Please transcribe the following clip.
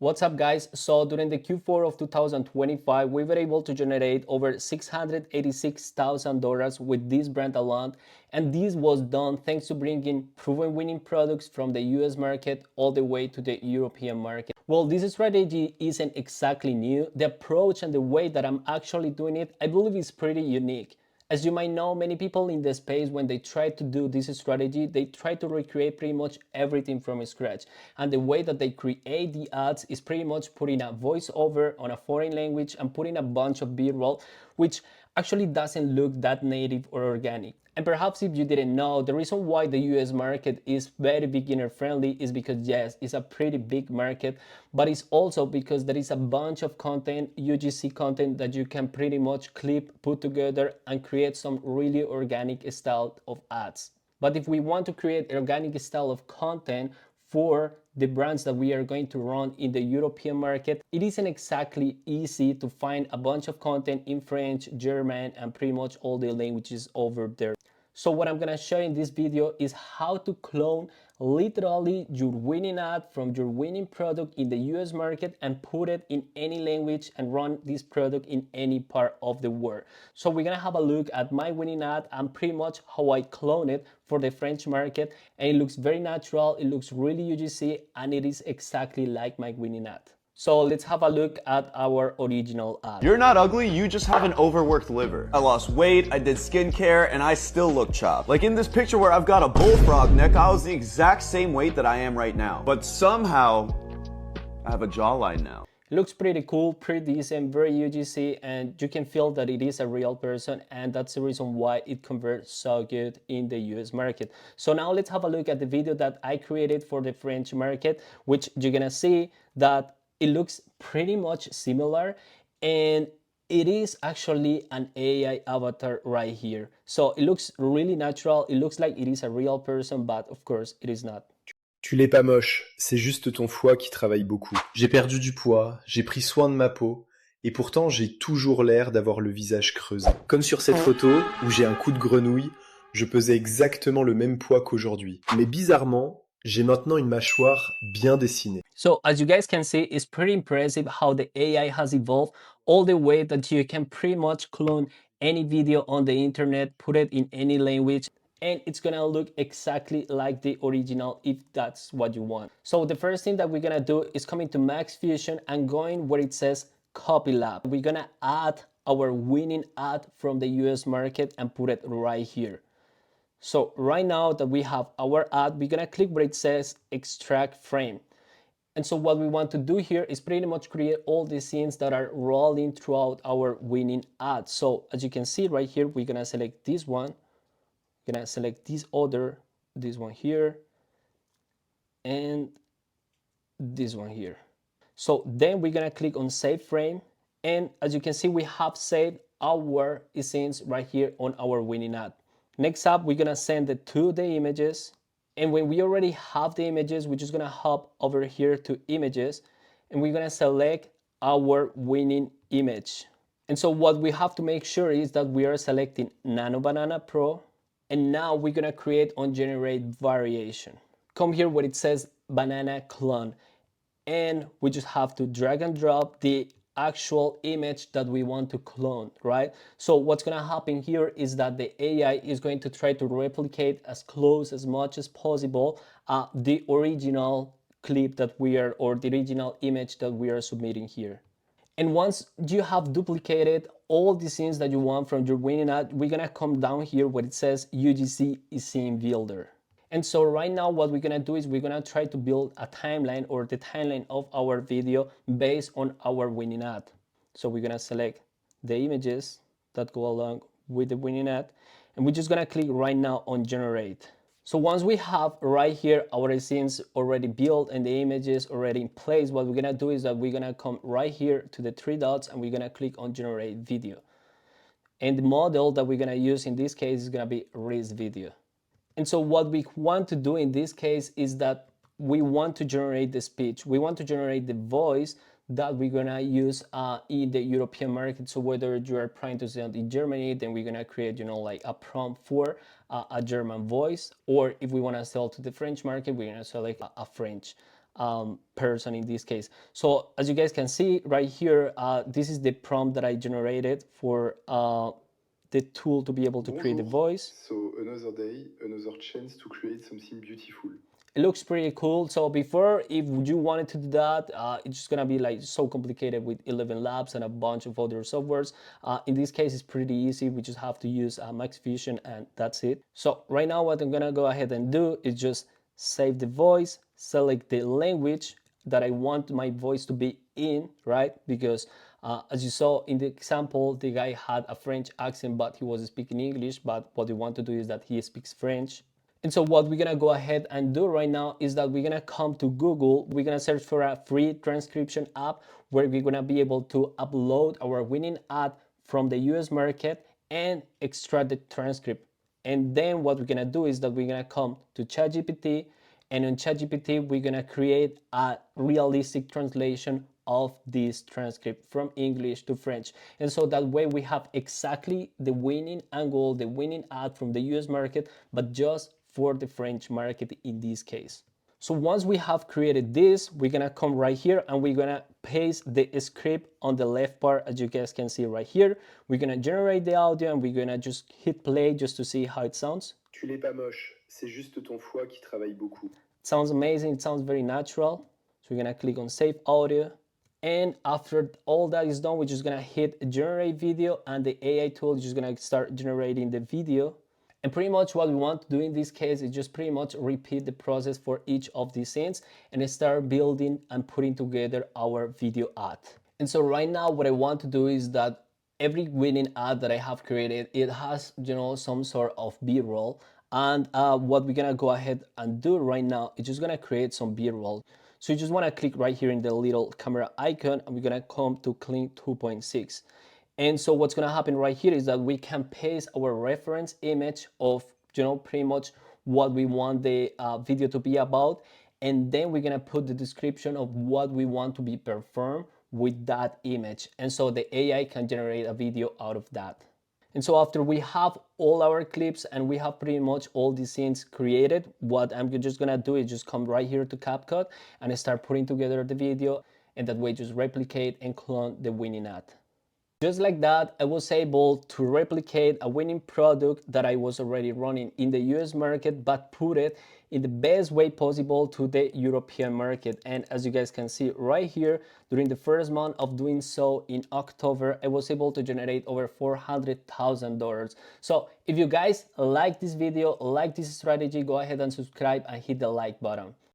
What's up, guys? So during the Q4 of 2025, we were able to generate over $686,000 with this brand alone, and this was done thanks to bringing proven winning products from the US market all the way to the European market. Well, this strategy isn't exactly new. The approach and the way that I'm actually doing it, I believe, is pretty unique. As you might know, many people in the space, when they try to do this strategy, they try to recreate pretty much everything from scratch. And the way that they create the ads is pretty much putting a voiceover on a foreign language and putting a bunch of B-roll, which actually doesn't look that native or organic. And perhaps if you didn't know, the reason why the US market is very beginner friendly is because, yes, it's a pretty big market, but it's also because there is a bunch of content, UGC content, that you can pretty much clip, put together, and create some really organic style of ads. But if we want to create organic style of content for the brands that we are going to run in the European market, it isn't exactly easy to find a bunch of content in French, German, and pretty much all the languages over there. So what I'm gonna show in this video is how to clone literally your winning ad from your winning product in the US market and put it in any language and run this product in any part of the world. So we're gonna have a look at my winning ad and pretty much how I clone it for the French market, and it looks very natural, it looks really UGC, and it is exactly like my winning ad. So let's have a look at our original ad. You're not ugly, you just have an overworked liver. I lost weight, I did skincare, and I still look chopped. Like in this picture where I've got a bullfrog neck, I was the exact same weight that I am right now. But somehow, I have a jawline now. It looks pretty cool, pretty decent, very UGC, and you can feel that it is a real person, and that's the reason why it converts so good in the US market. So now let's have a look at the video that I created for the French market, which you're gonna see that it looks pretty much similar, and it is actually an AI avatar right here. So it looks really natural, it looks like it is a real person, but of course it is not. Tu l'es pas moche, c'est juste ton foie qui travaille beaucoup. J'ai perdu du poids, j'ai pris soin de ma peau, et pourtant j'ai toujours l'air d'avoir le visage creusé. Comme sur cette photo, où j'ai un coup de grenouille, je pesais exactement le même poids qu'aujourd'hui. Mais bizarrement, j'ai maintenant une mâchoire bien dessinée. So as you guys can see, it's pretty impressive how the AI has evolved all the way that you can pretty much clone any video on the internet, put it in any language, and it's gonna look exactly like the original if that's what you want. So the first thing that we're gonna do is come into MaxFusion and going where it says Copy Lab. We're gonna add our winning ad from the US market and put it right here. So right now that we have our ad, we're gonna click where it says extract frame. And so what we want to do here is pretty much create all the scenes that are rolling throughout our winning ad. So as you can see right here, we're gonna select this one, we're gonna select this one here, and this one here. So then we're gonna click on save frame, and as you can see, we have saved our scenes right here on our winning ad. Next up, we're gonna send it to the images. And when we already have the images, we're just gonna hop over here to images, and we're gonna select our winning image. And so what we have to make sure is that we are selecting Nano Banana Pro, and now we're gonna create on generate variation. Come here where it says banana clone, and we just have to drag and drop the actual image that we want to clone, right? So what's gonna happen here is that the AI is going to try to replicate as close as much as possible the original clip that we are, or the original image that we are submitting here. And once you have duplicated all the scenes that you want from your winning ad, we're gonna come down here where it says UGC scene builder. And so right now what we're gonna do is we're gonna try to build a timeline, or the timeline of our video based on our winning ad. So we're gonna select the images that go along with the winning ad, and we're just gonna click right now on generate. So once we have right here our scenes already built and the images already in place, what we're gonna do is that we're gonna come right here to the three dots and we're gonna click on generate video. And the model that we're gonna use in this case is gonna be Riz Video. And so what we want to do in this case is that we want to generate the speech. We want to generate the voice that we're gonna use in the European market. So whether you are trying to sell in Germany, then we're gonna create, like a prompt for a German voice. Or if we wanna sell to the French market, we're gonna select a French person in this case. So as you guys can see right here, this is the prompt that I generated for the tool to be able to create the voice. So another day, another chance to create something beautiful. It looks pretty cool. So before, if you wanted to do that, it's just gonna be like so complicated with 11 labs and a bunch of other softwares. In this case, it's pretty easy. We just have to use MaxFusion and that's it. So right now what I'm gonna go ahead and do is just save the voice, select the language that I want my voice to be in, right? Because as you saw in the example, the guy had a French accent, but he was speaking English. But what we want to do is that he speaks French. And so what we're gonna go ahead and do right now is that we're gonna come to Google, we're gonna search for a free transcription app where we're gonna be able to upload our winning ad from the US market and extract the transcript. And then what we're gonna do is that we're gonna come to ChatGPT, and on ChatGPT we're gonna create a realistic translation of this transcript from English to French. And so that way we have exactly the winning angle, the winning ad from the US market, but just for the French market in this case. So once we have created this, we're gonna come right here and we're gonna paste the script on the left part, as you guys can see right here. We're gonna generate the audio and we're gonna just hit play just to see how it sounds. Tu n'es pas moche, c'est juste ton foie qui travaille beaucoup. It sounds amazing, it sounds very natural. So we're gonna click on save audio. And after all that is done, we're just gonna hit generate video and the AI tool is just gonna start generating the video. And pretty much what we want to do in this case is just pretty much repeat the process for each of these scenes and start building and putting together our video ad. And so right now what I want to do is that every winning ad that I have created, it has, you know, some sort of B-roll. And what we're gonna go ahead and do right now is just gonna create some B-roll. So you just wanna click right here in the little camera icon and we're gonna come to clean 2.6. And so what's gonna happen right here is that we can paste our reference image of, you know, pretty much what we want the video to be about. And then we're gonna put the description of what we want to be performed with that image. And so the AI can generate a video out of that. And so after we have all our clips and we have pretty much all these scenes created, what I'm just gonna do is just come right here to CapCut and start putting together the video, and that way just replicate and clone the winning ad. Just like that, I was able to replicate a winning product that I was already running in the US market, but put it in the best way possible to the European market. And as you guys can see right here, during the first month of doing so in October, I was able to generate over $400,000. So if you guys like this video, like this strategy, go ahead and subscribe and hit the like button.